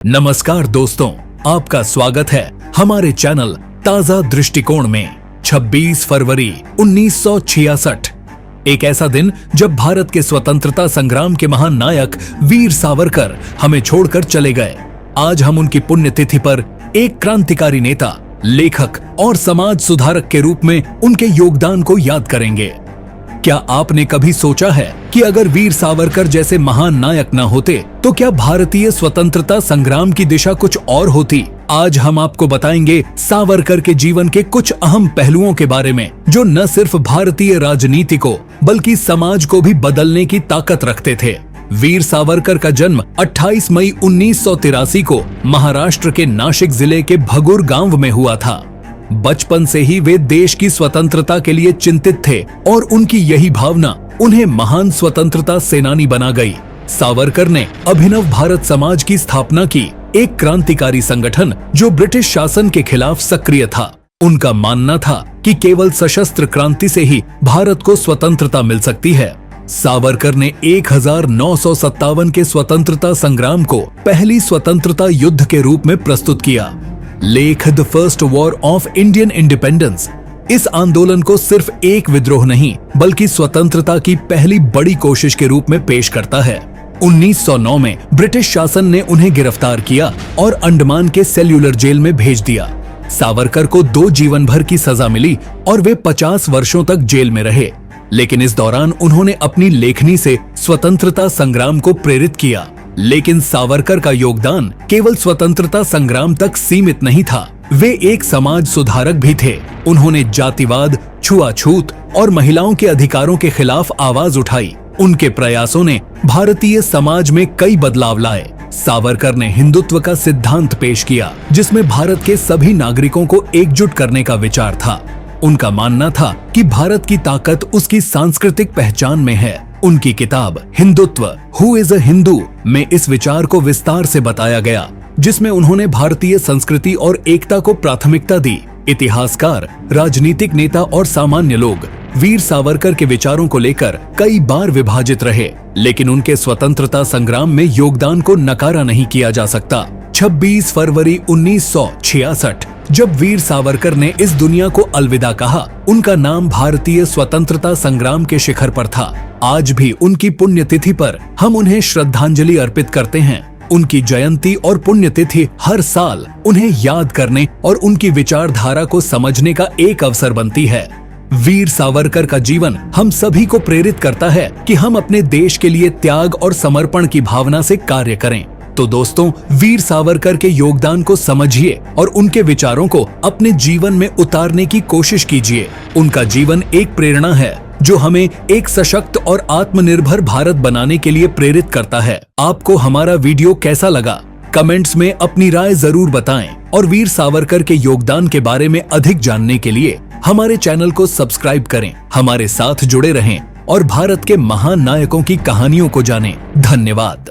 नमस्कार दोस्तों, आपका स्वागत है हमारे चैनल ताजा दृष्टिकोण में। 26 फरवरी 1966, एक ऐसा दिन जब भारत के स्वतंत्रता संग्राम के महान नायक वीर सावरकर हमें छोड़कर चले गए। आज हम उनकी पुण्यतिथि पर एक क्रांतिकारी नेता, लेखक और समाज सुधारक के रूप में उनके योगदान को याद करेंगे। क्या आपने कभी सोचा है कि अगर वीर सावरकर जैसे महान नायक न होते तो क्या भारतीय स्वतंत्रता संग्राम की दिशा कुछ और होती? आज हम आपको बताएंगे सावरकर के जीवन के कुछ अहम पहलुओं के बारे में, जो न सिर्फ भारतीय राजनीति को बल्कि समाज को भी बदलने की ताकत रखते थे। वीर सावरकर का जन्म 28 मई 1983 को महाराष्ट्र के नाशिक जिले के भगूर गांव में हुआ था। बचपन से ही वे देश की स्वतंत्रता के लिए चिंतित थे और उनकी यही भावना उन्हें महान स्वतंत्रता सेनानी बना गई। सावरकर ने अभिनव भारत समाज की स्थापना की, एक क्रांतिकारी संगठन जो ब्रिटिश शासन के खिलाफ सक्रिय था। उनका मानना था कि केवल सशस्त्र क्रांति से ही भारत को स्वतंत्रता मिल सकती है। सावरकर ने 1957 के स्वतंत्रता संग्राम को पहली स्वतंत्रता युद्ध के रूप में प्रस्तुत किया। लेख the first war of Indian independence इस आंदोलन को सिर्फ एक विद्रोह नहीं बल्कि स्वतंत्रता की पहली बड़ी कोशिश के रूप में पेश करता है। 1909 में ब्रिटिश शासन ने उन्हें गिरफ्तार किया और अंडमान के सेल्यूलर जेल में भेज दिया। सावरकर को 2 जीवन भर की सजा मिली और वे 50 वर्षों तक जेल में रहे, लेकिन इस दौरान उन्होंने अपनी लेखनी से स्वतंत्रता संग्राम को प्रेरित किया। लेकिन सावरकर का योगदान केवल स्वतंत्रता संग्राम तक सीमित नहीं था, वे एक समाज सुधारक भी थे। उन्होंने जातिवाद, छुआछूत और महिलाओं के अधिकारों के खिलाफ आवाज उठाई। उनके प्रयासों ने भारतीय समाज में कई बदलाव लाए। सावरकर ने हिंदुत्व का सिद्धांत पेश किया, जिसमें भारत के सभी नागरिकों को एकजुट करने का विचार था। उनका मानना था कि भारत की ताकत उसकी सांस्कृतिक पहचान में है। उनकी किताब Hindutva, who is a Hindu में इस विचार को विस्तार से बताया गया, जिसमें उन्होंने भारतीय संस्कृति और एकता को प्राथमिकता दी। इतिहासकार, राजनीतिक नेता और सामान्य लोग वीर सावरकर के विचारों को लेकर कई बार विभाजित रहे, लेकिन उनके स्वतंत्रता संग्राम में योगदान को नकारा नहीं किया जा सकता। 26 फरवरी 1966 जब वीर सावरकर ने इस दुनिया को अलविदा कहा, उनका नाम भारतीय स्वतंत्रता संग्राम के शिखर पर था। आज भी उनकी पुण्यतिथि पर हम उन्हें श्रद्धांजलि अर्पित करते हैं। उनकी जयंती और पुण्यतिथि हर साल उन्हें याद करने और उनकी विचारधारा को समझने का एक अवसर बनती है। वीर सावरकर का जीवन हम सभी को प्रेरित करता है कि हम अपने देश के लिए त्याग और समर्पण की भावना से कार्य करें। तो दोस्तों, वीर सावरकर के योगदान को समझिए और उनके विचारों को अपने जीवन में उतारने की कोशिश कीजिए। उनका जीवन एक प्रेरणा है जो हमें एक सशक्त और आत्मनिर्भर भारत बनाने के लिए प्रेरित करता है। आपको हमारा वीडियो कैसा लगा? कमेंट्स में अपनी राय जरूर बताएं और वीर सावरकर के योगदान के बारे में अधिक जानने के लिए हमारे चैनल को सब्सक्राइब करें। हमारे साथ जुड़े रहें और भारत के महान नायकों की कहानियों को जानें। धन्यवाद।